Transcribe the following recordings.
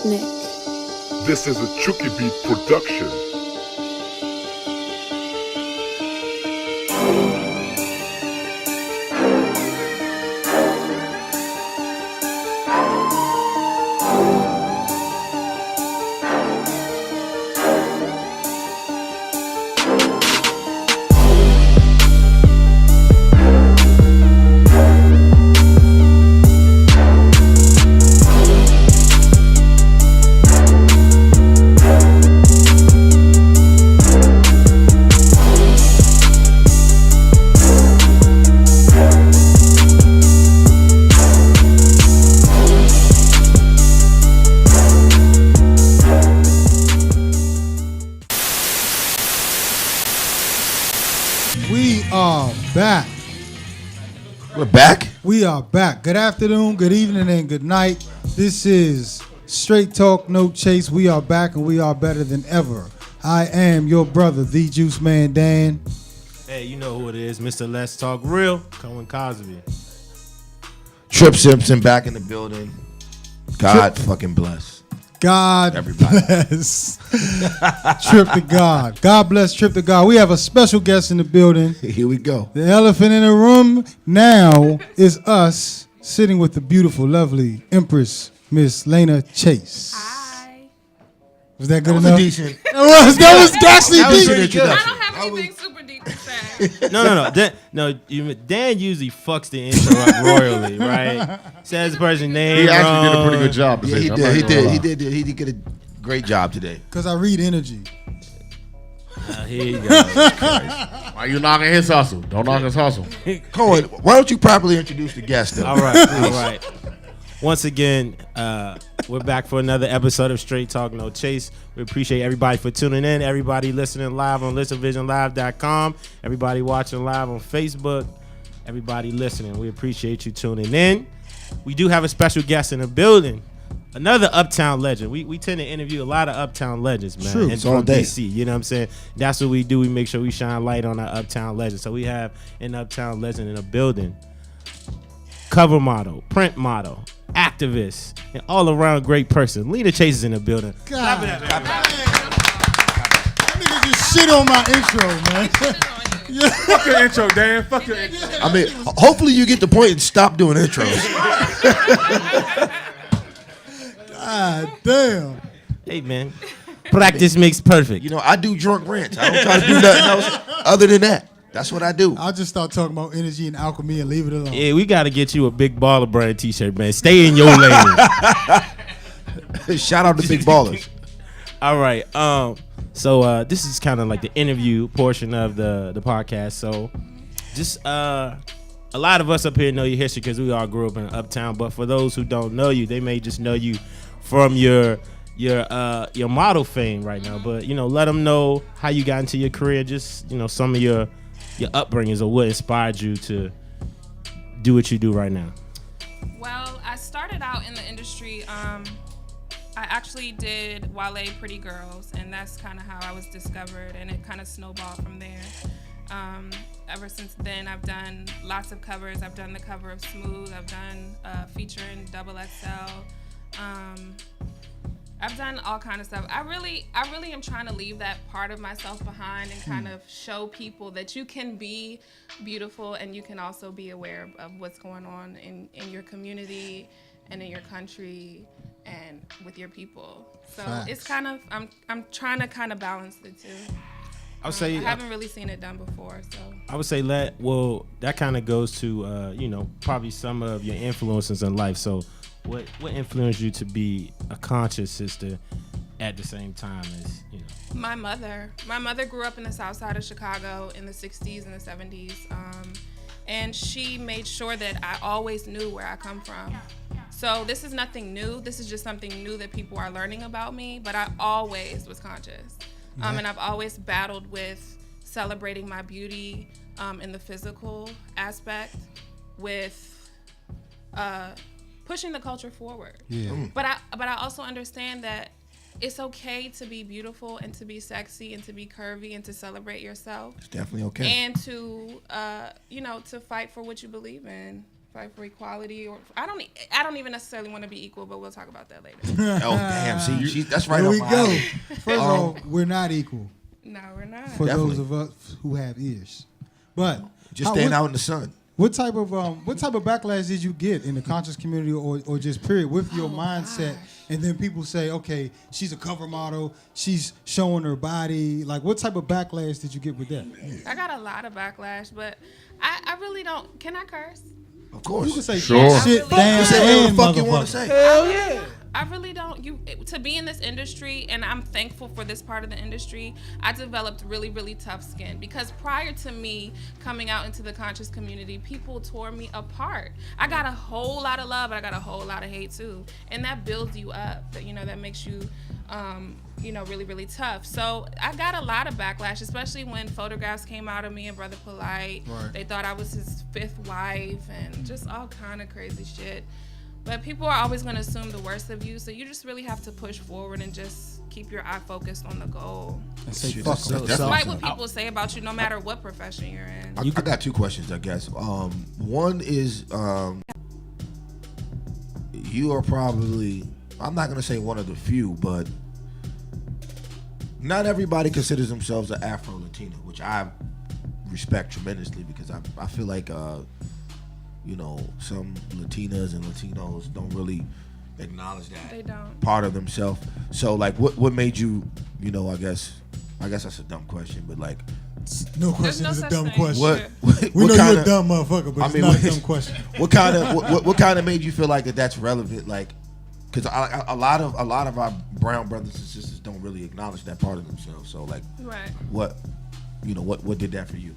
Nick. This is a Chucky Beat production. Back. We're back? We are back. Good afternoon, good evening, and good night. This is Straight Talk, No Chase. We are back and we are better than ever. I am your brother, the Juiceman Dan. Hey, you know who it is, Mr. Let's Talk Real, Cohen Cosby. Tripp Simpson back in the building. God fucking bless. God Everybody. bless Tripp to God. God bless Tripp to God. We have a special guest in the building. Here we go. The elephant in the room now is us sitting with the beautiful, lovely Empress, Miss Lena Chase. Hi. Was that good That was enough? a decent. That was actually That was decent. an I introduction. don't have anything super deep to say. Dan usually fucks the intro up royally, right? Says the person's name He actually did a wrong. pretty good job. Yeah, he did. He did get a great job today. Because I read energy. Here you go. Why you knocking his hustle? Don't knock his hustle. Cohen, why don't you properly introduce the guest? Though? All right. Once again, we're back for another episode of Straight Talk No Chase. We appreciate everybody for tuning in. Everybody listening live on ListenVisionLive.com. Everybody watching live on Facebook. Everybody listening. We appreciate you tuning in. We do have a special guest in the building. Another Uptown legend. We tend to interview a lot of Uptown legends, man. True. And It's all from day. DC, you know what I'm saying? That's what we do. We make sure we shine light on our Uptown legends. So we have an Uptown legend in the building. Cover model, print model, activist, and all around great person. Lena Chase is in the building. God. That nigga just shit on my intro, man. Fuck your intro, Dan. Fuck your intro. I mean, hopefully you get the point and stop doing intros. God damn. Hey, man. Practice makes perfect. You know, I do drunk rants. I don't try to do nothing else other than that. That's what I do. I'll just start talking about energy and alchemy and leave it alone. Yeah, we got to get you a Big Baller Brand t-shirt, man. Stay in your lane. Shout out to Big Ballers. All right. So this is kind of like the interview portion of the podcast. So just a lot of us up here know your history because we all grew up in Uptown. But for those who don't know you, they may just know you from your model fame right now. But you know, let them know how you got into your career. Just some of your upbringings or what inspired you to do what you do right now. Well, I started out in the industry. I actually did Wale Pretty Girls, and that's kind of how I was discovered, and it kind of snowballed from there. Ever since then, I've done lots of covers. I've done the cover of Smooth. I've done featuring Double XL. I've done all kind of stuff. I really am trying to leave that part of myself behind and kind of show people that you can be beautiful and you can also be aware of what's going on in your community and in your country and with your people. So Facts. it's kind of I'm trying to kind of balance the two. I would say I haven't really seen it done before, so I would say that kind of goes to probably some of your influences in life. So what influenced you to be a conscious sister at the same time as My mother grew up in the south side of Chicago in the 60s and the 70s, and she made sure that I always knew where I come from. So this is nothing new. This is just something new that people are learning about me, but I always was conscious. And I've always battled with celebrating my beauty in the physical aspect with pushing the culture forward. Yeah. But I also understand that it's okay to be beautiful and to be sexy and to be curvy and to celebrate yourself. It's definitely okay. And to to fight for what you believe in. fight for equality, or I don't even necessarily want to be equal, but we'll talk about that later. Oh damn! See, that's right. Here on we my go. alley. First of all, we're not equal No, we're not. for Definitely. those of us who have ears. But Just stand out in the sun. What type of backlash did you get in the conscious community, or just period, with your mindset? gosh. And then people say, okay, she's a cover model, she's showing her body. Like, what type of backlash did you get with that? I got a lot of backlash, but I really don't. Can I curse? Of course. You can say Sure. shit, I damn, really Say whatever the and fuck you want to motherfucker. say. Hell yeah. I really don't. To be in this industry, and I'm thankful for this part of the industry, I developed really, really tough skin, because prior to me coming out into the conscious community, people tore me apart. I got a whole lot of love, but I got a whole lot of hate too, and that builds you up. That makes you, really, really tough. So I got a lot of backlash, especially when photographs came out of me and Brother Polight. Right. They thought I was his 5th wife and just all kind of crazy shit. But people are always going to assume the worst of you, so you just really have to push forward and just keep your eye focused on the goal. And say Shit, fuck that's- yourself. Despite what people say about you, no matter what profession you're in. I got 2 questions, I guess. One is you are probably, I'm not going to say one of the few, but not everybody considers themselves an Afro Latino, which I respect tremendously, because I feel like some Latinas and Latinos don't really acknowledge that They don't. part of themselves. So like, what made you, I guess that's a dumb question, but like, No question no is a such dumb thing. question. what We know kinda, you're a dumb motherfucker, but I it's mean, not a dumb question. what kind of made you feel like that's relevant? Like, because a lot of our brown brothers and sisters don't really acknowledge that part of themselves. So like, Right. what did that for you?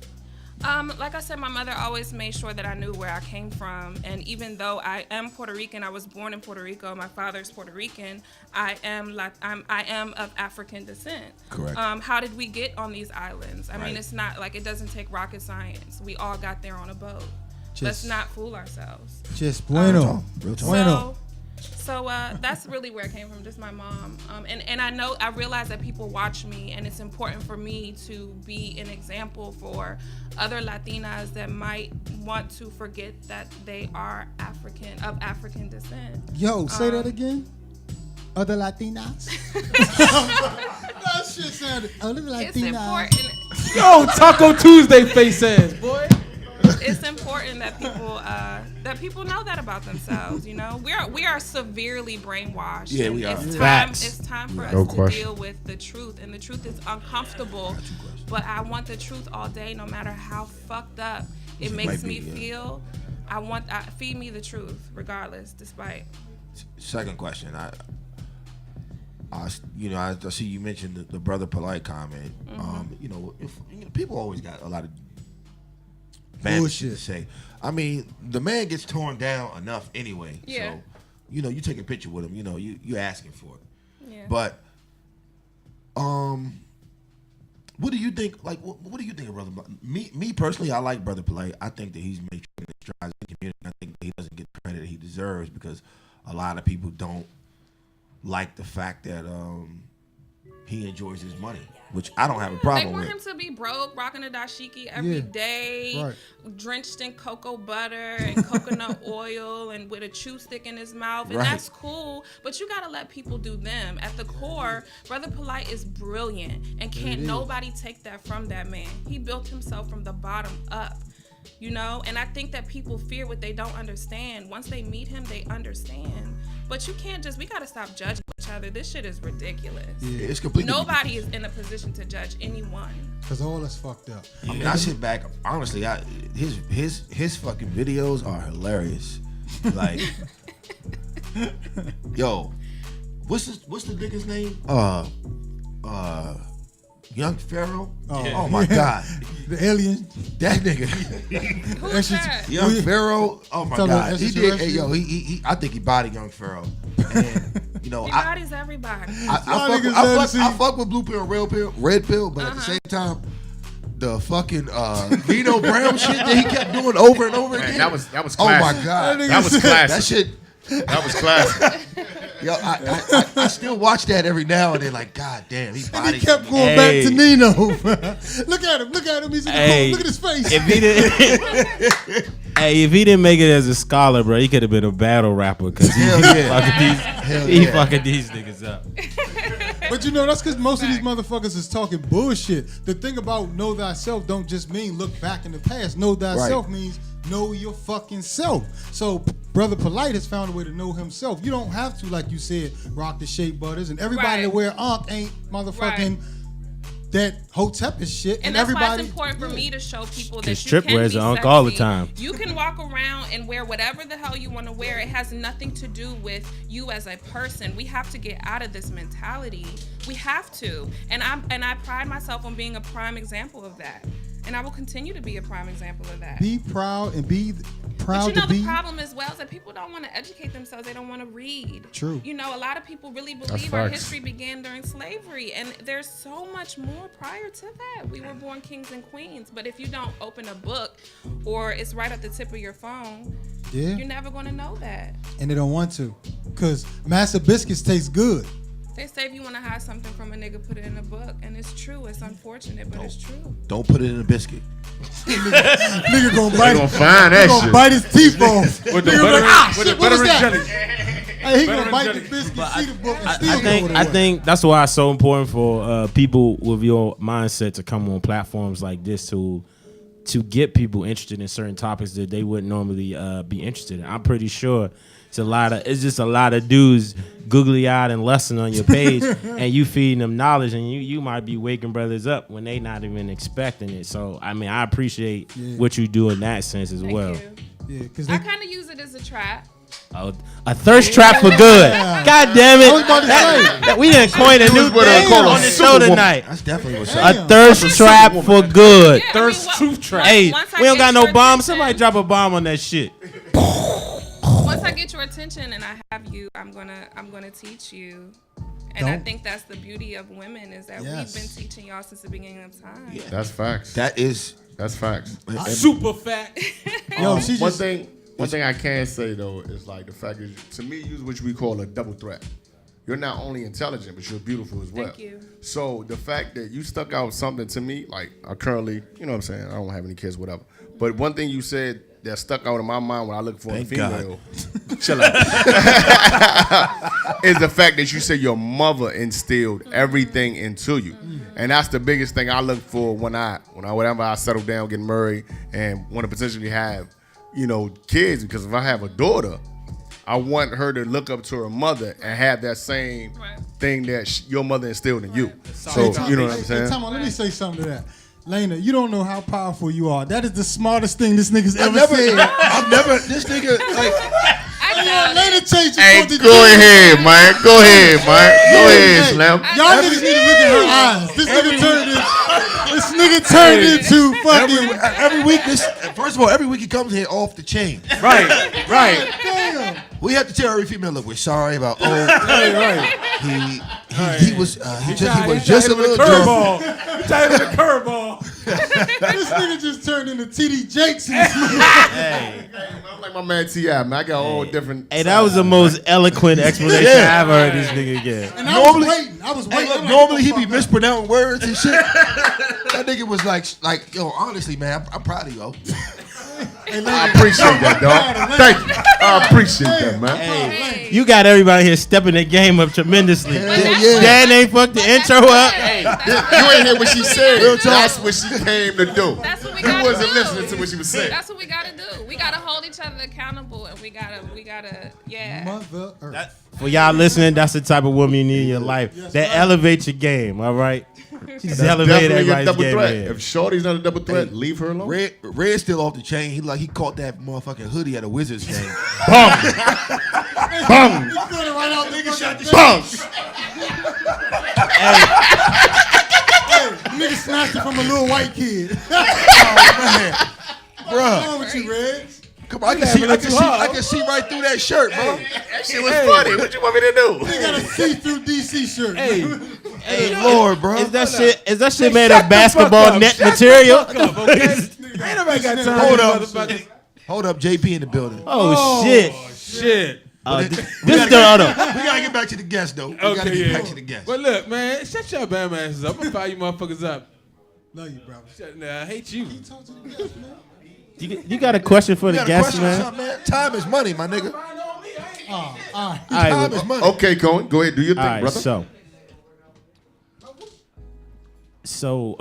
Like I said, my mother always made sure that I knew where I came from. And even though I am Puerto Rican, I was born in Puerto Rico, my father's Puerto Rican, I am of African descent. Correct. How did we get on these islands? I Right. mean, it's not like it doesn't take rocket science. We all got there on a boat. Let's Just- not fool ourselves. Just bueno. Real talk. Bueno. So that's really where it came from, just my mom. And I realize that people watch me, and it's important for me to be an example for other Latinas that might want to forget that they are of African descent. Yo, say that again. Other Latinas? That shit sounded. Other It's Latinas. important. Yo, Taco Tuesday face ass, boy. It's important that people know that about themselves. We are severely brainwashed. Yeah, and we are. It's Facts. time for us No to question. deal with the truth, and the truth is uncomfortable. But I want the truth all day, no matter how fucked up it makes might me be, yeah. feel. Feed me the truth, regardless, despite. Second question, I see you mentioned the Brother Polight comment. If people always got a lot of bad shit to Bullshit. say. I mean, the man gets torn down enough anyway. Yeah. So, you take a picture with him. You asking for it. Yeah. But, what do you think? Like, what do you think of Brother Polight? Me personally, I like Brother Polight. I think that he's making strides in the community. I think that he doesn't get the credit he deserves, because a lot of people don't like the fact that he enjoys his money, which I don't have a They problem want with. him to be broke, rocking a dashiki every Yeah. day, Right. drenched in cocoa butter and coconut oil, and with a chew stick in his mouth, and Right. that's cool. But you gotta let people do them. At the core, Brother Polight is brilliant, and can't nobody take that from that man. He built himself from the bottom up. And I think that people fear what they don't understand. Once they meet him, they understand. But you can't we gotta stop judging each other. This shit is ridiculous. It's completely. Nobody is in a position to judge anyone. Because all that's fucked up. I mean, I sit back. Honestly, his fucking videos are hilarious. Like, yo, what's the nigga's name? Young Pharaoh. Oh my God, The alien. that nigga. Who's that? Young Pharaoh. Oh my Talking about God, he did. Hey, extraterrestrial? yo, he. I think he bodied Young Pharaoh. And, He bodies everybody. I fuck with blue pill, red pill, but at the same time, the fucking Nino Brown shit that he kept doing over and over again. that was Oh my classic. God, That was that classic. shit. That was classic. Yo, I still watch that every now and then. Like, God damn, he And bodied. he kept him. going back to Nino. Look at him. Look at him. He's in the Hey. cold. Look at his face. If he didn't, Hey, if he didn't make it as a scholar, bro, he could have been a battle rapper because he fucking these niggas up. But you know, that's because most of these motherfuckers is talking bullshit. The thing about know thyself don't just mean look back in the past. Know thyself means know your fucking self. So Brother Polight has found a way to know himself. You don't have to, like you said, rock the Shea Butters. And everybody that wear Ankh ain't motherfucking that Hotep is shit. And that's why it's important for me to show people that you Tripp can wears be the Ankh sexy. all the time. You can walk around and wear whatever the hell you want to wear. It has nothing to do with you as a person. We have to get out of this mentality. We have to. And I pride myself on being a prime example of that. And I will continue to be a prime example of that. Be proud and be proud but you know, to be. the problem as well is that people don't want to educate themselves. They don't want to read. True. You know, a lot of people really believe our history began during slavery. And there's so much more prior to that. We were born kings and queens. But if you don't open a book or it's right at the tip of your phone, you're never going to know that. And they don't want to. Because Master Biscuits taste good. They say if you want to hide something from a nigga, put it in a book. And it's true. It's unfortunate, but it's true. Don't put it in a biscuit. Nigga gonna bite Gonna find that shit. Gonna bite his teeth off. With the Nigga butter, like, with the shit, what was butter and that? jelly. Hey, he gonna bite the biscuit, see the book, and still know what it I was. think that's why it's so important for people with your mindset to come on platforms like this to get people interested in certain topics that they wouldn't normally be interested in. I'm pretty sure it's just a lot of dudes googly eyed and lusting on your page, and you feeding them knowledge, and you might be waking brothers up when they not even expecting it. So I mean, I appreciate what you do in that sense as well. Yeah, because I kind of use it as a trap. Oh, a thirst trap for good. God damn it. We didn't coin a new thing on the show tonight. That's definitely what's A thirst trap for good. Yeah, Thirst truth trap. once Hey, I we don't get got no your bomb. attention- Somebody drop a bomb on that shit. Once I get your attention and I have you, I'm gonna teach you. And I think that's the beauty of women is that we've been teaching y'all since the beginning of time. Yeah. That's facts. That's facts. Super fat. Yo, she One just thing I can say though is like the fact is, to me, you what we call a double threat. You're not only intelligent, but you're beautiful as well. Thank you. So the fact that you stuck out something to me, like I currently, you know what I'm saying, I don't have any kids, whatever. But one thing you said that stuck out in my mind when I look for a female, chill out, is the fact that you said your mother instilled everything into you. And that's the biggest thing I look for when whenever I settle down, get married, and want to potentially have, kids. Because if I have a daughter, I want her to look up to her mother and have that same thing that your mother instilled in you. So, you know what I'm saying? Hey, Tom, let me say something to that. Lena, you don't know how powerful you are. That is the smartest thing this nigga's ever said. This nigga, like, Lena changed your Hey, point of go view. ahead, man. Go ahead, Hey, Slim. Y'all niggas need to look at her eyes. This nigga turned into fucking. every week, first of all, every week he comes here off the chain. Right. Damn. We have to tell every female, look, we're sorry about he was just a little drunk. This nigga just turned into TD Jakes in this movie. I'm like my man T.I., man. I got all different. Hey, that was the most eloquent explanation I ever heard this nigga give. And I was waiting. Hey, look, normally he be mispronouncing words and shit. That nigga was like, yo, honestly, man, I'm proud of you. I appreciate that, dog. Thank you. I appreciate that, man. Hey, you got everybody here stepping the game up tremendously. yeah. Dan ain't fucked the intro up. You ain't hear what she said. That's what she came to do. That's what we You gotta wasn't do. listening to what she was saying. That's what we gotta do. We gotta hold each other accountable, and we gotta, Mother Earth. For y'all listening, that's the type of woman you need in your life. That elevates your game, all right? She's elevated Definitely a everybody's double game. threat. Here. If Shorty's not a double threat, leave her alone. Red's still off the chain. He caught that motherfucking hoodie at a Wizards game. Bum. Bum. He's going to write out nigga shot the Bum. Nigga snatched it from a little white kid. What's Bruh, wrong with you, Reg? come on, I can see right through that shirt, bro. That shit was funny. What you want me to do? He got a see-through DC shirt. Hey, Lord, bro. Is that shit made of basketball net material? Ain't nobody got time. Hold up. Hold up, JP in the building. Oh, shit. Shit. This is the other. We gotta get back to the guest, though. We gotta get back to the guest. But look, man, shut your bad asses up. I'm gonna fire you motherfuckers up. Love you, bro. I hate you. Talk to the guest, man. You got a question for the guest, man? Time is money, my nigga. All right. Time is money. Okay, Cohen, go ahead, do your thing, All right, brother. so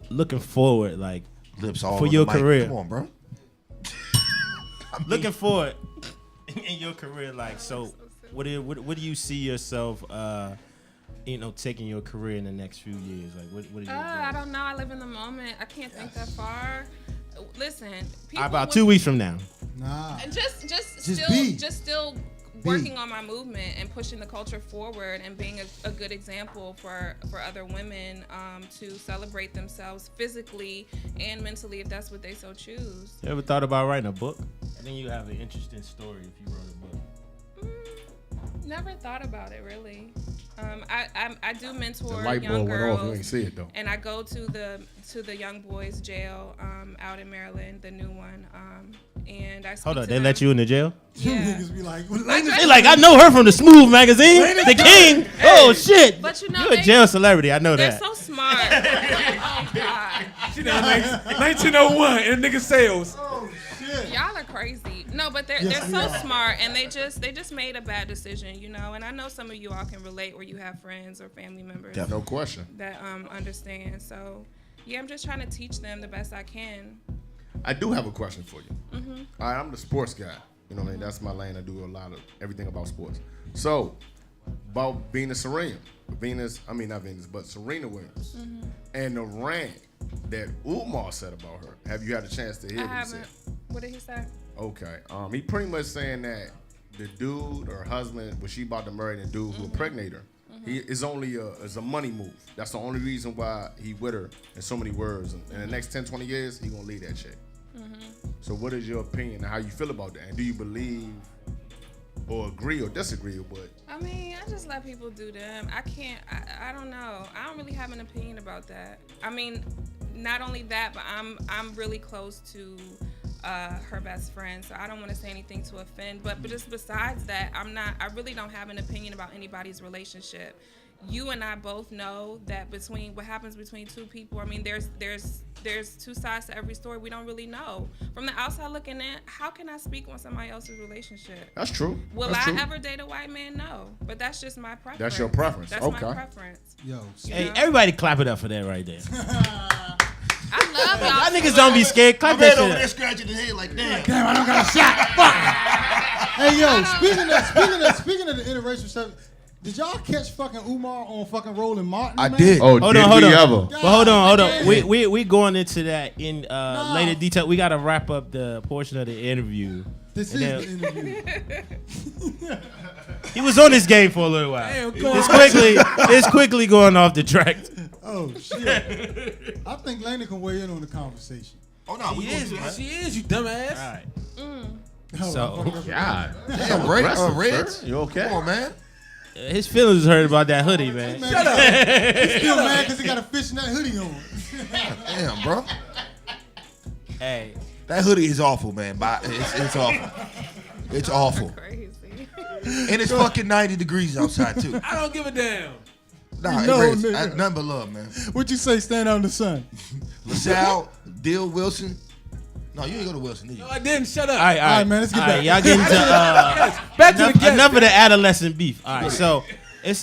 looking forward, like Lips all for on your the mic. career. Come on, bro. Looking forward in your career, like, so what do you see yourself, taking your career in the next few years? Like, what are you? I don't know. I live in the moment. I can't think that far. Listen, people About 2 weeks from now. Nah. And just be. still working on my movement and pushing the culture forward and being a good example for other women to celebrate themselves physically and mentally if that's what they so choose. You ever thought about writing a book? I think you have an interesting story if you wrote a book. Never thought about it really. I do mentor The light young bulb went off. You girls, ain't see it though. and I go to the young boys jail out in Maryland, the new one. And I speak Hold on, to they them. let you in the jail? You Yeah. niggas be like, They like, I know her from the Smooth magazine, the King. Oh shit! But you know, you're a they- jail celebrity. I know They're that. so smart. Oh God. She done 1901 in nigga sales. Y'all are crazy. No, but they're so smart, and they just made a bad decision, you know. And I know some of you all can relate, where you have friends or family members No question. that understand. So yeah, I'm just trying to teach them the best I can. I do have a question for you. All right, I'm the sports guy. You know what I mean? That's my lane. I do a lot of everything about sports. So, about Serena Williams and the rant that Umar said about her. Have you had a chance to hear I what he said? haven't. What did he say? Okay. He pretty much saying that the dude or husband, when she about to marry the dude who impregnated her, he is only is a money move. That's the only reason why he with her in so many words. And in the next 10, 20 years, he gonna leave that chick. So what is your opinion and how you feel about that? And do you believe or agree or disagree with what? I mean, I just let people do them. I can't. I don't know. I don't really have an opinion about that. I mean, not only that, but I'm really close to her best friend, so I don't want to say anything to offend. But just besides that, I really don't have an opinion about anybody's relationship. You and I both know that between what happens between two people, I mean, there's two sides to every story. We don't really know. From the outside looking in, how can I speak on somebody else's relationship? That's true. Will That's I true. ever date a white man? No. But that's just my preference. That's your preference. That's Okay. my preference. yo, Hey, everybody clap it up for that right there. I love y'all. Y'all niggas don't be scared. Clap I'm that over there shit up. scratching his head like, damn. damn, I don't got a shot. Fuck. Hey, yo, speaking of the interracial stuff, did y'all catch fucking Umar on fucking Roland Martin? I man? did. Oh, Hold did on, hold we on. ever? But hold on. damn. We going into that in later detail. We gotta wrap up the portion of the interview. This And is the interview. He was on this game for a little while. Damn, It's quickly going off the track. Oh shit! I think Lena can weigh in on the conversation. Oh, no, we gonna do that. She is, you dumbass. All right. Oh, So- I fucked up. God. Damn, Reds? You okay? Come on, man. His feelings was hurt about that hoodie, man. Shut up. He's still mad because he got a fishnet hoodie on. Damn, bro. Hey, That hoodie is awful, man. It's awful. It's awful. Crazy. And it's fucking 90 degrees outside, too. I don't give a damn. Nah, No, Reds, nigga. nothing but love, man. What you say? Stand out in the sun. LaSalle, Dill Wilson. No, you ain't go to Wilson, did you? No, I didn't. Shut up. all right, right, man, let's get back. Y'all getting to Back to the guest. enough of the adolescent beef. All right, so it's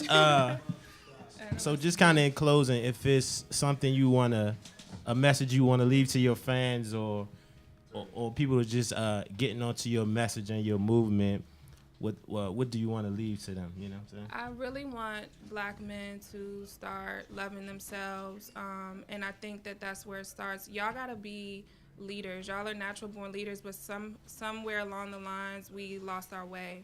so just kind of in closing, if it's something you wanna, a message you wanna leave to your fans or people who are just getting onto your message and your movement, what do you want to leave to them? You know what I'm saying? I really want black men to start loving themselves, and I think that that's where it starts. Y'all gotta be leaders. Y'all are natural born leaders, but somewhere along the lines we lost our way.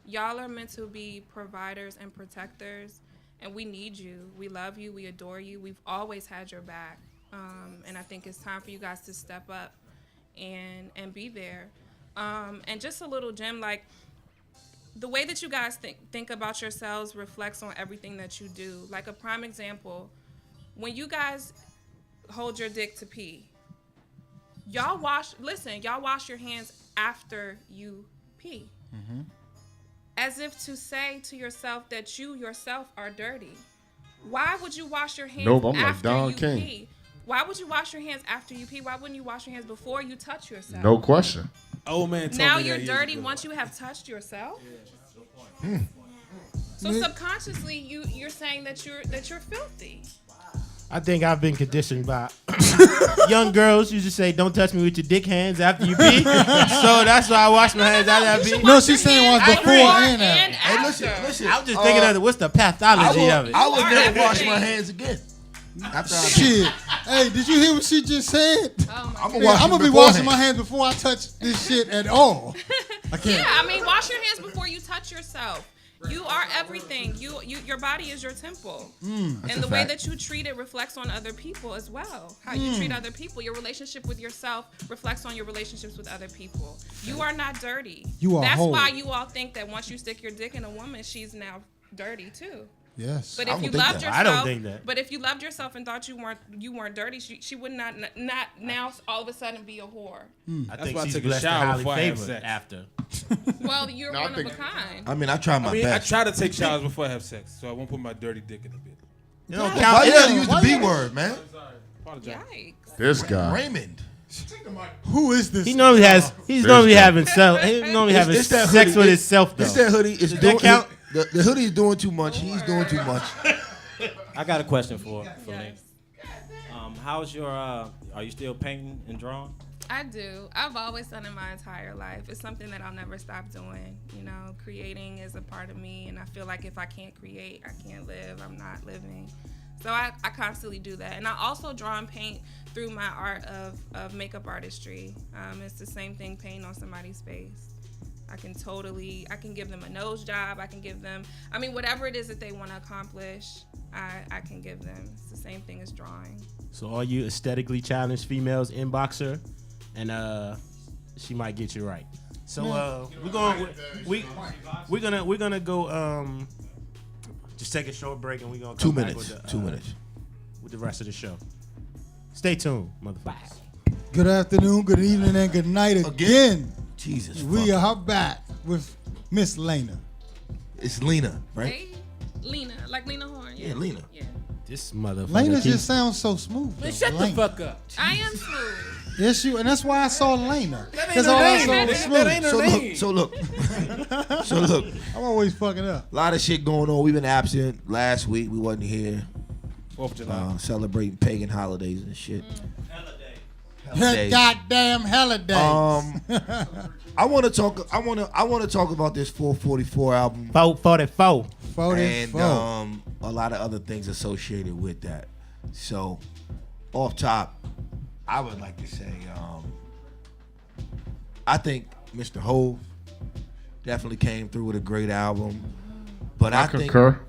Y'all are meant to be providers and protectors, and we need you. We love you. We adore you. We've always had your back, and I think it's time for you guys to step up and be there. And just a little gem, like, the way that you guys think about yourselves reflects on everything that you do. Like a prime example, when you guys hold your dick to pee, y'all wash your hands after you pee. As if to say to yourself that you yourself are dirty. Why would you wash your hands Nope, I'm like after Don you King. pee? Why would you wash your hands after you pee? Why wouldn't you wash your hands before you touch yourself? No question. Old man told Now me you're that dirty years ago. once you have touched yourself. So subconsciously, you're saying that you're filthy. I think I've been conditioned by young girls. You just say, "Don't touch me with your dick hands after you pee." So that's why I wash my hands after I pee. No, she's saying once before and after. Hey, listen. I'm just thinking of what's the pathology of it. I would never wash my hands again. After I Shit. Hey, did you hear what she just said? Oh my I'm God. gonna wash I'm gonna them be washing beforehand. my hands before I touch this shit at all. I can't. Yeah, I mean, wash your hands before you touch yourself. You are everything. Your body is your temple, and the way that you treat it reflects on other people as well. How you treat other people, your relationship with yourself reflects on your relationships with other people. You are not dirty. You are That's whole. why you all think that once you stick your dick in a woman, she's now dirty too. Yes. But I if you don't think loved that. yourself, I don't think that. But if you loved yourself and thought you weren't dirty, she would not now all of a sudden be a whore. I That's think why I she's take a blessed and shower highly before I have favored sex. after. Well, you're No, I one of a think- kind. I mean, I try my I mean, best. I try to take showers before I have sex, so I won't put my dirty dick in the bed. You don't Why count. you gotta It use the why B you- word, man? Apologize. Yikes. This guy. Raymond. Who is this? He normally has. He's normally having self. He's normally having It's that sex hoodie. with himself though. It's that hoodie. It's Does doing, that count? The hoodie's doing too much. He's doing too much. I got a question for Lena. How's your? Are you still painting and drawing? I do. I've always done it my entire life. It's something that I'll never stop doing. You know, creating is a part of me, and I feel like if I can't create, I can't live. I'm not living. So I constantly do that. And I also draw and paint through my art of makeup artistry. It's the same thing, painting on somebody's face. I can give them a nose job. I can give them, whatever it is that they want to accomplish, I can give them. It's the same thing as drawing. So all you aesthetically challenged females inbox her, and she might get you right. So we're gonna go just take a short break, and we're gonna come 2 back minutes. with the, 2 minutes. with the rest of the show. Stay tuned, motherfuckers. Good afternoon, good evening, and good night again. Jesus. We fuck. are back with Miss Lena. It's Lena, right? Hey, Lena, like Lena Horne. Yeah, Lena. Yeah. This motherfucker. Lena keeps- just sounds so smooth. Man, though. shut the Lena. fuck up. I am smooth. Yes, you, and that's why I saw Lena. That ain't That's her all I name. saw was That smooth. ain't her So name. look. I'm always fucking up. A lot of shit going on. We've been absent. Last week we wasn't here. 4th of July. Celebrating pagan holidays and shit. Holidays. Goddamn holidays. I want to talk. I want to talk about this 444 album 444. 44. and a lot of other things associated with that. So, off top, I would like to say, I think Mr. Hove definitely came through with a great album. But I think Concur.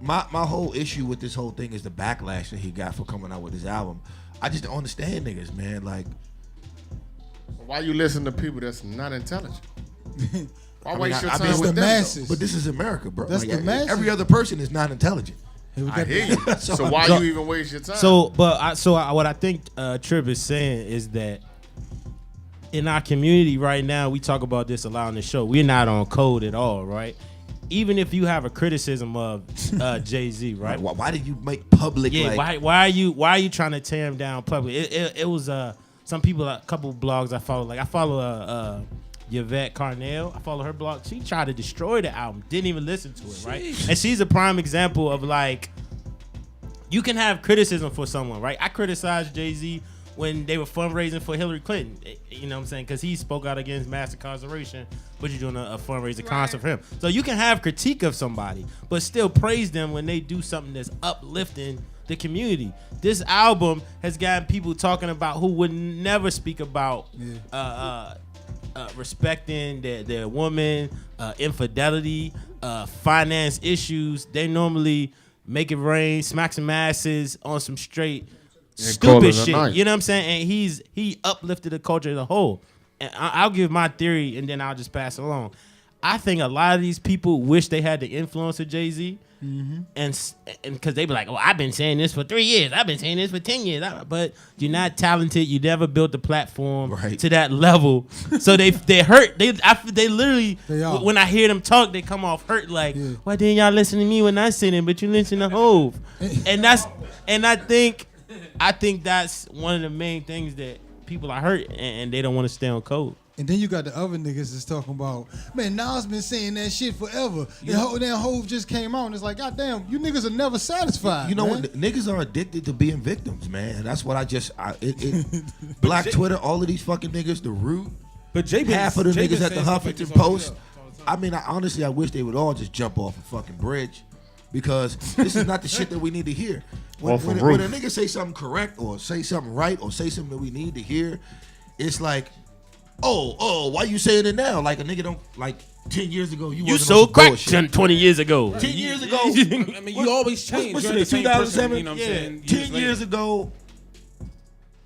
my whole issue with this whole thing is the backlash that he got for coming out with his album. I just don't understand niggas, man. Like, Why you listen to people that's not intelligent? Why I mean, waste your I time mean, it's with the them? masses. but this is America, bro. That's Like, the masses. every other person is not intelligent. Here we I go. hear you. So why you even waste your time? So, what I think Tripp is saying is that in our community right now, we talk about this a lot on the show. We're not on code at all, right? Even if you have a criticism of Jay-Z, right? Like, why did you make public? Yeah, like, why are you trying to tear him down publicly? It was some people, a couple blogs I follow. Like I follow Yvette Carnell. I follow her blog. She tried to destroy the album. Didn't even listen to it, right? And she's a prime example of like you can have criticism for someone, right? I criticized Jay-Z when they were fundraising for Hillary Clinton. You know what I'm saying? Because he spoke out against mass incarceration, but you're doing a fundraiser concert for him. So you can have critique of somebody, but still praise them when they do something that's uplifting the community. This album has gotten people talking about who would never speak about respecting their woman, infidelity, finance issues. They normally make it rain, smack some asses on some straight call stupid it a shit. night. You know what I'm saying? And he uplifted the culture as a whole. And I'll give my theory, and then I'll just pass it along. I think a lot of these people wish they had the influence of Jay-Z, and because they be like, "Oh, I've been saying this for 3 years. I've been saying this for 10 years." But you're not talented. You never built the platform to that level. So they hurt. They literally They are. when I hear them talk, they come off hurt. Like, why didn't y'all listen to me when I said it? But you listen to Hove, and I think I think that's one of the main things that people are hurt and they don't want to stay on code. And then you got the other niggas that's talking about, man, Nas been saying that shit forever. And then Hove just came out and it's like, goddamn, you niggas are never satisfied. You know man. what? Niggas are addicted to being victims, man. That's what Black Twitter, all of these fucking niggas, the Root, But Jay been, half of the Jay niggas been at the saying stuff like Huffington this all Post. I mean, honestly, I wish they would all just jump off a fucking bridge because this is not the shit that we need to hear. When a nigga say something correct or say something right or say something that we need to hear, it's like, oh, why you saying it now? Like a nigga don't, like 10 years ago, you wasn't so on some crack bullshit. 20 years ago. 10 years ago. I mean, you always change. What's You're it, the same person, 2007? you know what I'm saying? 10 years ago,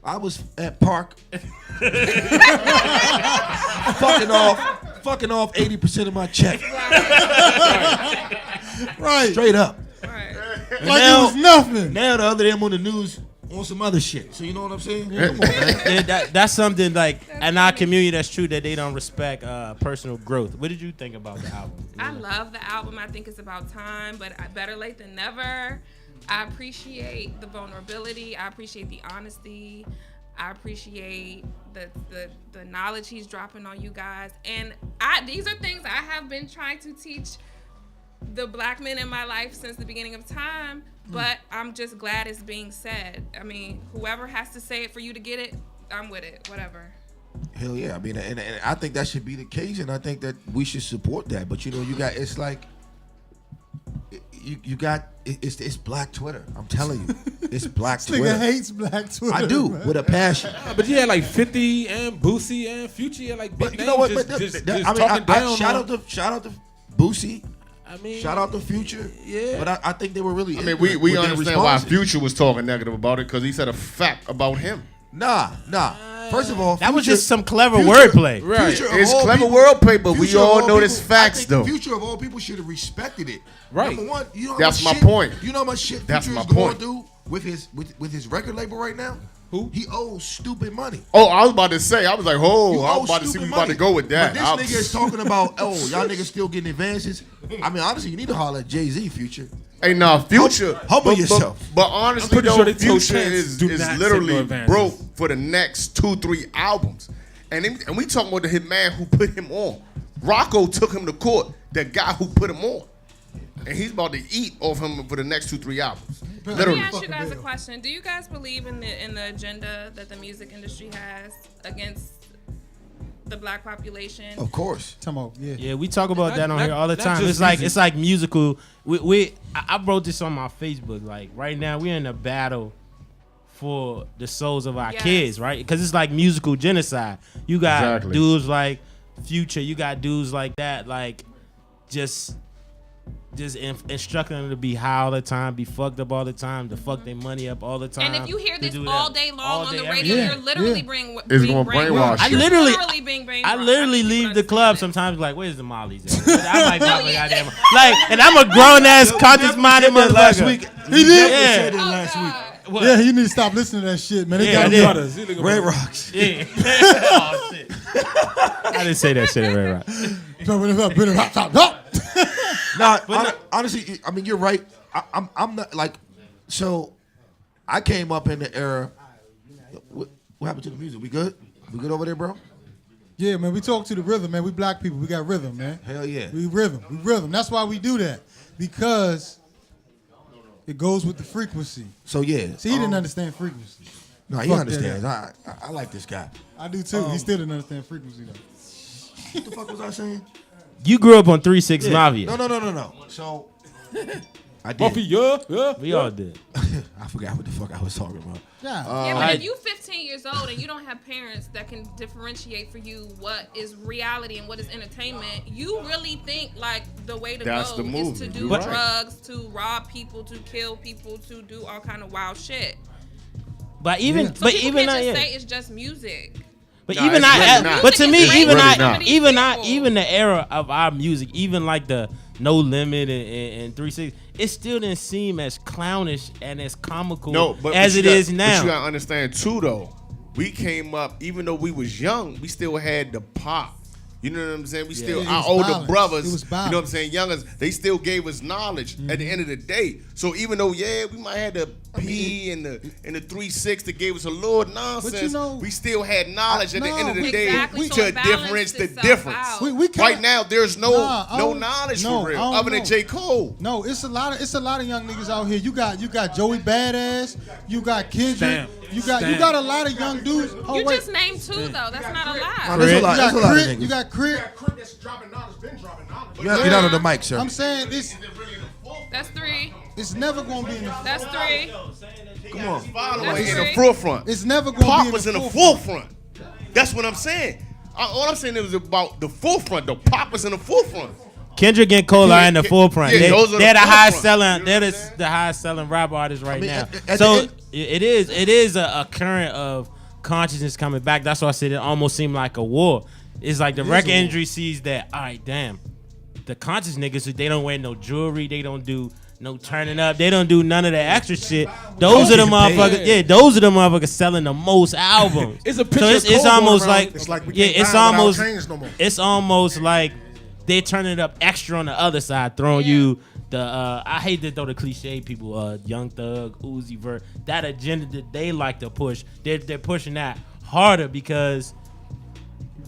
I was at Park fucking off 80% of my check. Right. Straight up. Right. Like it was nothing. Now the other day I'm on the news on some other shit. So you know what I'm saying? Come on, man. Yeah, that's something like in our community that's true that they don't respect personal growth. What did you think about the album? I love the album. I think it's about time, but better late than never. I appreciate the vulnerability. I appreciate the honesty. I appreciate the knowledge he's dropping on you guys. And these are things I have been trying to teach the black men in my life since the beginning of time, but I'm just glad it's being said. I mean, whoever has to say it for you to get it, I'm with it, whatever. Hell yeah. I mean, and I think that should be the case, and I think that we should support that. But you know, it's like, you got, it's Black Twitter. I'm telling you. It's Black This Twitter. nigga hates Black Twitter. I do, man. with a passion. But you had like 50 and Boosie and Future, and like big But you names know what? just I mean, talking down shout on. out to Boosie. I mean, Shout out to Future. Yeah. But I think they were really. I mean, ignorant we with their understand why responses. Future was talking negative about it because he said a fact about him. Nah. First of all, That was Future- just some clever Future- wordplay. Right. Future of It's all clever people- wordplay, but we Future of all all know this people- facts, I think though. Future of all people should have respected it. Right. Number one, you know how That's much my shit, point. You know how much shit That's Future my is going point. through with his record label right now? Who? He owes stupid money. Oh, I was about to say. I was like, You I owe was about to see stupid we about to money. go with that. But this nigga is talking about, y'all niggas still getting advances. I mean, honestly, you need to holler at Jay-Z, Future. Hey, nah, Future. Humble yourself. But honestly, I'm pretty though, sure they told Future Chance is do not send literally no advances. broke for the next 2-3 albums. And we talking about the hit man who put him on. Rocco took him to court, the guy who put him on. And he's about to eat off him for the next 2-3 albums. Let Literally. me ask you guys a question. Do you guys believe in the agenda that the music industry has against the black population? Of course. Come on, yeah. Yeah, we talk about that on Not- here all the not time. just It's like musical. I wrote this on my Facebook. Like right now, we're in a battle for the souls of our Yes. kids, right? Because it's like musical genocide. You got Exactly. dudes like Future. You got dudes like that, like just instructing them to be high all the time, be fucked up all the time, to fuck their money up all the time. And if you hear to this do all that day long all on day, the every radio, day. you're literally It's being gonna brainwash I you. literally being brainwashed. I literally think people leave the club understand sometimes like, where's the mollies at? I might drop a goddamn like, and I'm a grown ass conscious minded Said that motherfucker. last week. He did? Yeah. Said it it. Oh, last week. God. Yeah, you need to stop listening to that shit, man. They Yeah, got I me did. Brothers, you nigga- Red Rocks. Yeah. Oh, shit. I didn't say that shit at Red Rock. Nah, honestly, I mean, you're right. I'm not like, so I came up in the era. What happened to the music? We good? We good over there, bro? Yeah, man, we talk to the rhythm, man. We black people, we got rhythm, man. Hell yeah. We rhythm. That's why we do that. Because it goes with the frequency. So yeah. See, he didn't understand frequency. No, he Fuck understands. that. I like this guy. I do too. He still didn't understand frequency though. What the fuck was I saying? You grew up on 3-6 Mafia. No. So I did. Mafia, We all did. I forgot what the fuck I was talking about. Yeah. Yeah, but if you 15 years old and you don't have parents that can differentiate for you what is reality and what is entertainment, you really think like the way to That's go the is movement. to do You're right. drugs, to rob people, to kill people, to do all kind of wild shit. But even, So but people even can't just yeah. say it's just music. But Nah, even it's really not. but to me, Music is even really I, not. even I, People. even the era of our music, even like the No Limit and 3-6, it still didn't seem as clownish and as comical as it is now. But you gotta understand too, though. We came up, even though we was young, we still had the pop You know what I'm saying? We Yeah, still, it our was older balance. brothers, It was you know what I'm balance. saying, youngers, they still gave us knowledge at the end of the day. So even though, yeah, we might have the P and the 3-6 that gave us a little nonsense, you know, we still had knowledge at the end of the day Exactly, so to it balanced difference the itself difference. out. We Right can't- now, there's no knowledge for real, other than know. J. Cole. No, it's a lot of young niggas out here. You got Joey Badass, you got Kendrick, Stamp. you got a lot of young dudes. Oh You wait, just named 2 though. That's not a No, lot. there's a you lot. There's got a lot of Crit, niggas. you got Crit. Crit that's dropping knowledge, been dropping knowledge. Get out of the mic, sir. I'm saying this. That's 3. It's never gonna be in the. That's 3. Come on. Following That's in the great. forefront. It's never gonna Pop be in was the in the forefront. forefront. That's what I'm saying. All I'm saying it was about the forefront. The Pop was in the forefront. Kendrick and Cole are in the Yeah, forefront. yeah, those are They're the the highest forefront. selling. They're the highest selling rap artists right mean, now. at So the end- it is a current of consciousness coming back. That's why I said it almost seemed like a war. It's like the record industry sees that. All right, damn. The conscious niggas, they don't wear no jewelry. They don't do no turning up. They don't do none of that extra shit. Those are the motherfuckers. Yeah, those are the motherfuckers selling the most albums. It's a picture So of it's Cole going almost around. like It's like we yeah, can't it's buy without almost chains no more. it's almost like they're turning it up extra on the other side, throwing you the I hate to throw the cliche people, Young Thug, Uzi Vert, that agenda that they like to push. They're pushing that harder because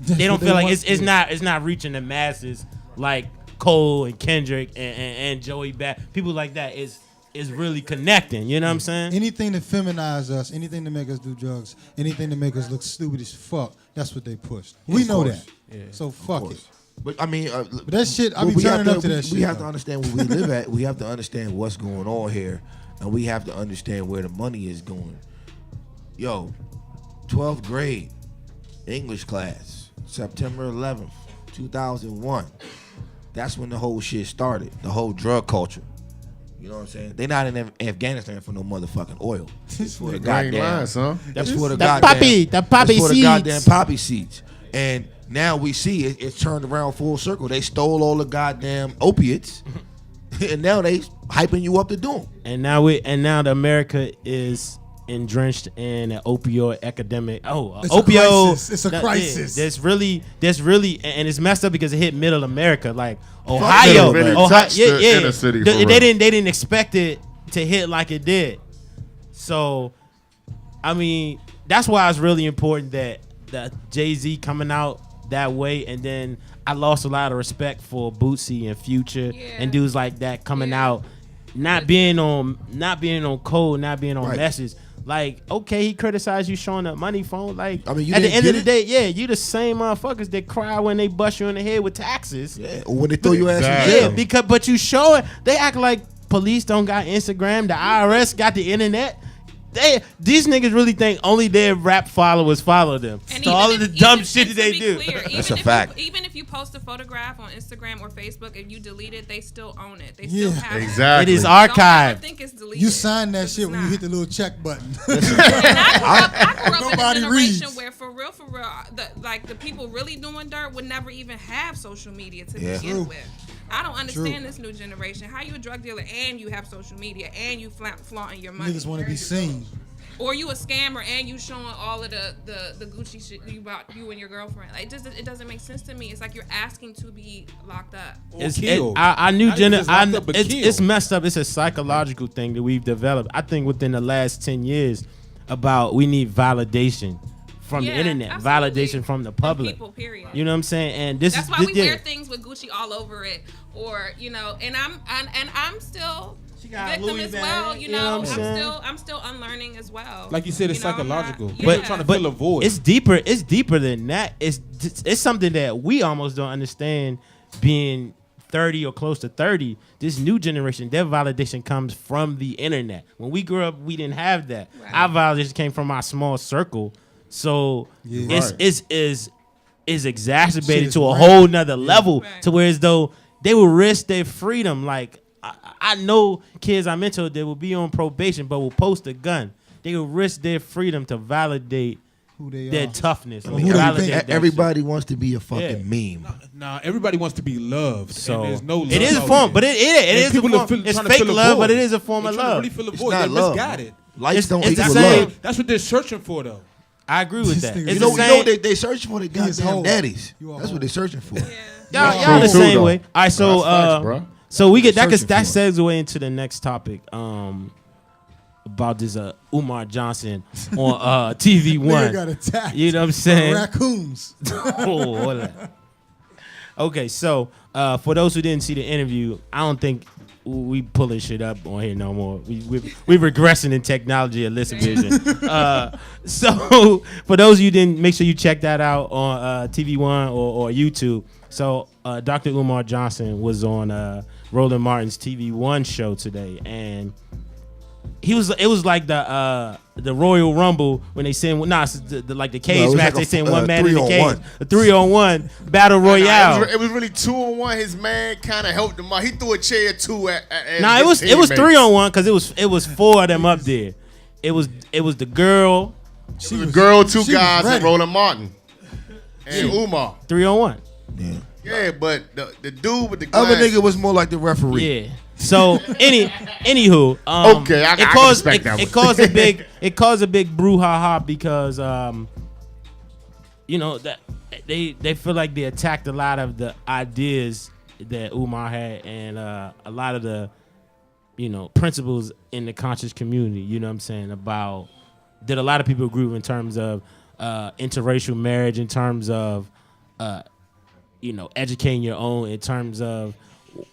they don't feel like it's not reaching the masses like Cole and Kendrick and Joey people like that is really connecting. You know what I'm saying? Anything to feminize us, anything to make us do drugs, anything to make us look stupid as fuck. That's what they pushed. We know that. So fuck it. But I mean, But that shit, I be we have turning to- up to that we shit. We have to though. understand where we live at. We have to understand what's going on here, and we have to understand where the money is going. Yo, 12th grade English class, September 11th, 2001. That's when the whole shit started. The whole drug culture. You know what I'm saying? They not in Afghanistan for no motherfucking oil. It's for the goddamn. lines, huh? That's for the The goddamn. poppy That's for the seeds. goddamn poppy seeds. And now we see it's turned around full circle. They stole all the goddamn opiates, and now they hyping you up to do them. And now the America is drenched in an opioid epidemic. It's a opioid. crisis. It's a crisis. There's really, and it's messed up because it hit middle America, like Ohio. It really Ohio, touched the inner city for real. They didn't expect it to hit like it did. So, I mean, that's why it's really important that Jay-Z coming out that way, and then I lost a lot of respect for Bootsy and Future and dudes like that coming out, not being on code, not being on Right. message. Like, okay, he criticized you showing up money phone. Like, I mean, you at the didn't end of get the it? day, you the same motherfuckers that cry when they bust you in the head with taxes. Yeah, or when they throw your ass in Exactly. jail. But you show it. They act like police don't got Instagram. The IRS got the internet. These niggas really think only their rap followers follow them. And So all of the dumb shit and that to they be do. clear, That's even a if fact. Even if you post a photograph on Instagram or Facebook and you delete it, they still own it. They Yeah. still have Exactly. It is Don't ever archived. think it's deleted. You sign that 'cause shit it's when you not. hit the little check button. And I grew up in Nobody a generation reads. where, for real, the people really doing dirt would never even have social media to Yeah. begin True. with. I don't understand this new generation. How you a drug dealer and you have social media and you flaunting your money, Niggas want to be seen. or you a scammer and you showing all of the Gucci shit you bought you and your girlfriend. Like, it doesn't make sense to me. It's like you're asking to be locked up. Our new Not even just locked generation. up, but It's killed. messed up. It's a psychological thing that we've developed. I think within the last 10 years, about we need validation from the Yeah, internet, absolutely. validation from the public. People, period. You know what I'm saying? And this That's is why this, we wear things with Gucci all over it, or and I'm still got victim Louis as bag, well. you know what I'm saying? I'm still unlearning as well. Like you said, it's You know, I'm not- psychological. yeah. People trying to fill a void. It's deeper. It's deeper than that. It's something that we almost don't understand. Being 30 or close to 30, this new generation, their validation comes from the internet. When we grew up, we didn't have that. Right. Our validation came from our small circle. So it's exacerbated Shit is to a rampant. whole nother level, Right. to where as though they will risk their freedom. Like I know kids I mentored that will be on probation but will post a gun. They will risk their freedom to validate Who they their are. toughness. who they validate think- that Everybody wants to be a fucking Yeah. meme. Nah, everybody wants to be loved. So and there's no love it is a out form, there. but it is a people are form. It's trying to fake fill a love, void. but it is a form They're of trying to love. really fill a It's void. not They're love. misguided. Likes don't it's equal the same. love. That's what they're searching for, though. I agree with that. thing- It's You the know same. what they searching for? They He is goddamn whole. daddies. You are That's whole. what they searching for. Yeah. Y'all the True, same though. way. All right, so That's facts, bro. so we get that Searching segue into the next topic. About this Umar Johnson on TV Nigga One. got attacked. You know what I'm by saying? Raccoons. Oh, hold on. Okay, so for those who didn't see the interview, I don't think we pulling shit up on here no more. We regressing in technology at ListenVision. So for those of you who didn't, make sure you check that out on TV One or YouTube. So Dr. Umar Johnson was on Roland Martin's TV One show today, and it was like the Royal Rumble when they send like the cage No, it was match. like They a send one man in the 3-on-1. cage, a 3-on-1 battle royale. It was really 2-on-1. His man kind of helped him out. He threw a chair too at Nah, it was 3-on-1 because it was 4 of them up there. It was the girl. She The girl, two she was guys, and ready. Roland Martin and Umar. 3-on-1. Yeah. Yeah, but the dude with the Other glass, nigga was more like the referee. Yeah. So anywho, Okay, I it can caused respect that it one. caused a big brouhaha because you know that they feel like they attacked a lot of the ideas that Umar had and a lot of the principles in the conscious community. You know what I'm saying about that a lot of people agree with in terms of interracial marriage, in terms of educating your own, in terms of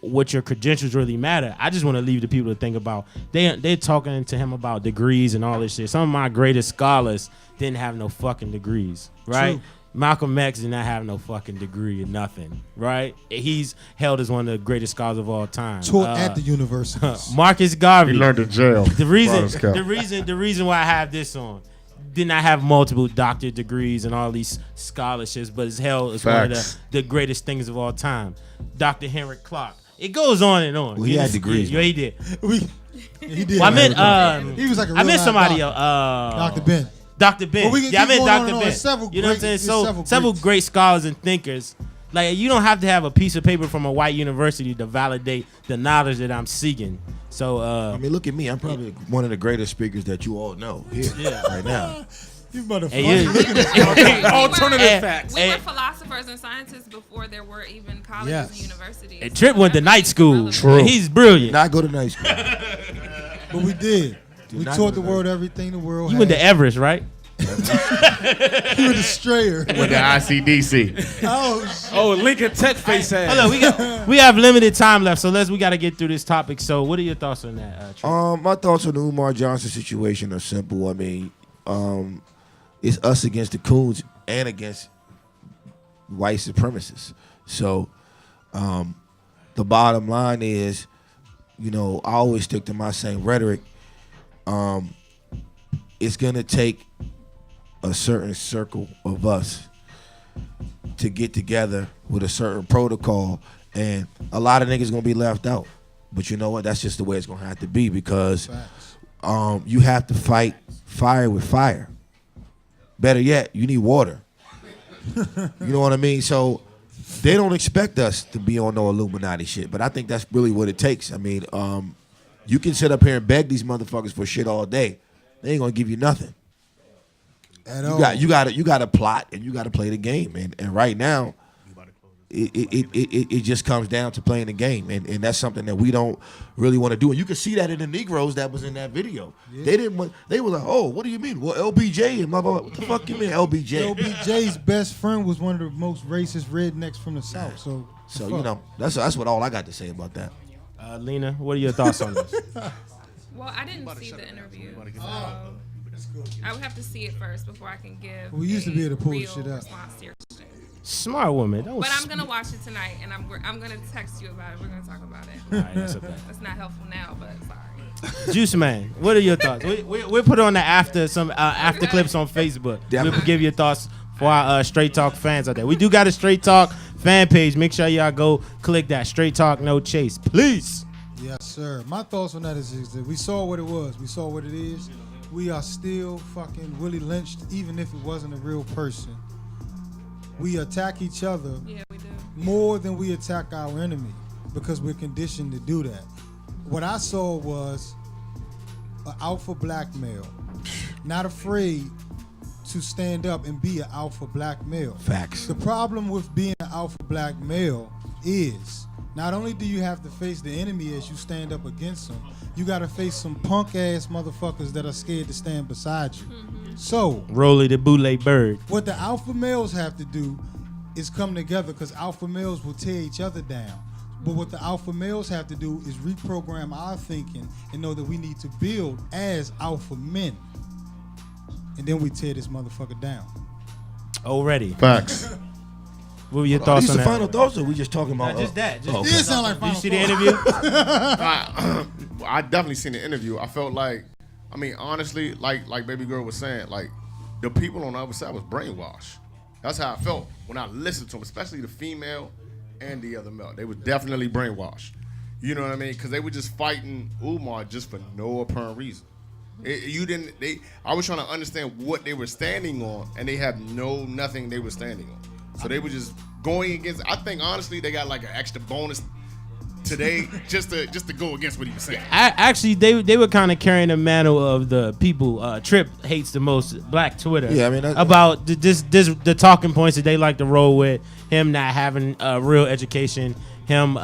what your credentials really matter. I just want to leave the people to think about. They're talking to him about degrees and all this shit. Some of my greatest scholars didn't have no fucking degrees, right? True. Malcolm X did not have no fucking degree in nothing, right? He's held as one of the greatest scholars of all time. Taught at the universities. Marcus Garvey. he learned in jail. The reason why I have this on, did not have multiple doctorate degrees and all these scholarships, but is held as one of Facts. the greatest things of all time. Dr. Henry Clark. It goes on and on. Well, he had degrees, Yeah, he did. He did. Well, I meant he was like a I real meant live somebody doctor. else. Dr. Ben. Dr. Ben. Well, we can Yeah, I keep meant going on Dr. and on. Ben. There's several You know what I'm great- saying? there's So several several greats. great scholars and thinkers. Like, you don't have to have a piece of paper from a white university to validate the knowledge that I'm seeking. So I mean, look at me. I'm probably one of the greatest speakers that you all know here right now. You motherfucker. hey, Alternative facts. We were philosophers and scientists before there were even colleges Yes. and universities. and Tripp went to night school. True. He's brilliant. Not go to night school. But we did. We not taught go the to world everything the world You went to had. Everest, right? You were the strayer. With the ICDC. Oh, shit. Oh, Lincoln Tech face ass. Hold on, we have limited time left, so we got to get through this topic. So, what are your thoughts on that, Tripp? My thoughts on the Umar Johnson situation are simple. I mean, it's us against the coons and against white supremacists. So, the bottom line is, I always stick to my same rhetoric. It's gonna take a certain circle of us to get together with a certain protocol, and a lot of niggas gonna be left out. But you know what? That's just the way it's gonna have to be because Facts. you have to fight fire with fire. Better yet, you need water. You know what I mean? So they don't expect us to be on no Illuminati shit, but I think that's really what it takes. I mean, you can sit up here and beg these motherfuckers for shit all day. They ain't gonna give you nothing. At You all. got to plot and you got to play the game. And right now, it just comes down to playing the game, and that's something that we don't really want to do. And you can see that in the Negroes that was in that video. Yeah. They were like, oh, what do you mean? Well, LBJ and blah blah blah. What the fuck you mean LBJ? LBJ's best friend was one of the most racist rednecks from the South. So that's what all I got to say about that. Lena, what are your thoughts on this? Well, I didn't see the interview, so I would have to see it first before I can give. We used to be able to pull real shit out. response to your question. Smart woman. Don't But I'm gonna watch it tonight, and I'm gonna text you about it. We're gonna talk about it. All right, that's okay. That's not helpful now, but sorry. Juiceman, what are your thoughts? We'll put on the after clips on Facebook. Definitely. We'll give you thoughts for our Straight Talk fans out there. We do got a Straight Talk fan page. Make sure y'all go click that. Straight Talk, no chase, please. yes, sir. My thoughts on that is that we saw what it was. We saw what it is. We are still fucking Willie lynched, even if it wasn't a real person. We attack each other Yeah, we do. more than we attack our enemy because we're conditioned to do that. What I saw was an alpha black male, not afraid to stand up and be an alpha black male. Facts. The problem with being an alpha black male is not only do you have to face the enemy as you stand up against them, you got to face some punk ass motherfuckers that are scared to stand beside you. So, Rolly the bootleg bird. what the alpha males have to do is come together, because alpha males will tear each other down. But what the alpha males have to do is reprogram our thinking and know that we need to build as alpha men. And then we tear this motherfucker down. Already. Facts. What were your Are thoughts these on the that? final thoughts, or we just talking about? Just that. Just okay. It sound like Did you final see the thought. interview? I definitely seen the interview. I felt like, I mean, honestly, like Baby Girl was saying, like the people on the other side was brainwashed. That's how I felt when I listened to them, especially the female and the other male. They were definitely brainwashed. You know what I mean? Because they were just fighting Umar just for no apparent reason. I was trying to understand what they were standing on, and they had nothing they were standing on. So they were just going against. I think honestly they got like an extra bonus today just to go against what he was saying. Actually, they were kind of carrying the mantle of the people. Tripp hates the most Black Twitter. Yeah, I mean about the talking points that they like to roll with. Him not having a real education. Him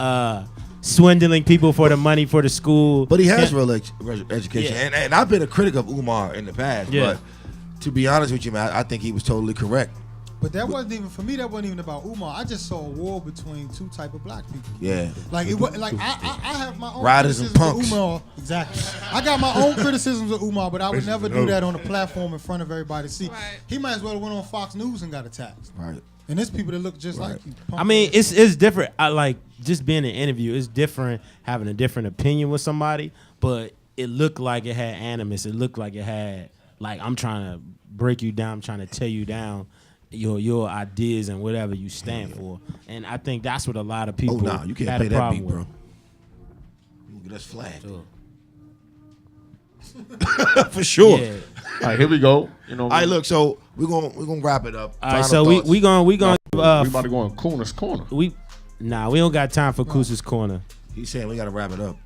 swindling people for the money for the school. But he has real education, and I've been a critic of Umar in the past. Yeah. But to be honest with you, man, I think he was totally correct. But that wasn't even, for me, that wasn't even about Umar. I just saw a war between two type of black people. Yeah. Like, it was, like I have my own Riders and criticisms punks. of Umar. Exactly. I got my own criticisms of Umar, but I would never do that on a platform in front of everybody to see. Right. He might as well have went on Fox News and got attacked. Right. And there's people that look just like you. I mean, it's different. I like just being in an interview. It's different having a different opinion with somebody, but it looked like it had animus. It looked like it had, like, I'm trying to break you down. I'm trying to tear you down. Your ideas and whatever you stand for, and I think that's what a lot of people. Oh no, you can't had play a that problem beat, bro. with. You get us flagged. Sure. For sure. Yeah. All right, here we go. You know, All right, look. So we're gonna wrap it up. All right, so we gonna we about to go in Coona's corner. we don't got time for Koosta's corner, He's saying we gotta wrap it up.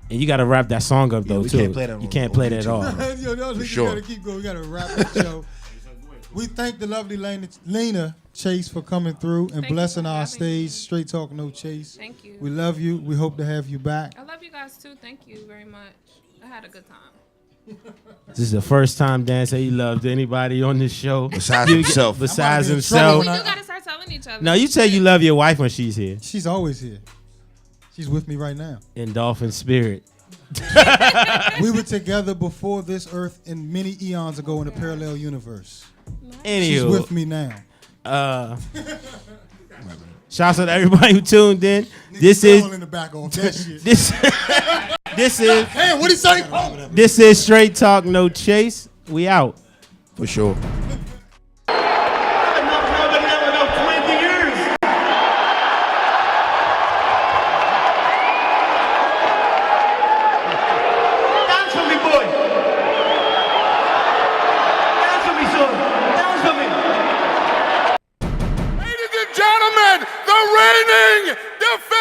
and you got to wrap that song up though we too. can't play that you on- can't on play that at all. Yo, no, sure. We gotta keep going. We gotta wrap the show. We thank the lovely Lena Chase for coming through and Thank you blessing for our having stage. me. Straight Talk, No Chase. Thank you. We love you. We hope to have you back. I love you guys too. Thank you very much. I had a good time. This is the first time Dan said he loved anybody on this show Besides himself. Besides I'm about to get in trouble himself. We when do gotta start telling each other. No, you say you love your wife when she's here She's always here. She's with me right now. in dolphin spirit. We were together before this earth and many eons ago in a parallel universe. She's Anywho, with me now. shouts out to everybody who tuned in. This Niggas is all in the back off that shit. this is Hey, what he say? this is Straight Talk No Chase. We out. For sure. Ladies and gentlemen, the reigning, defending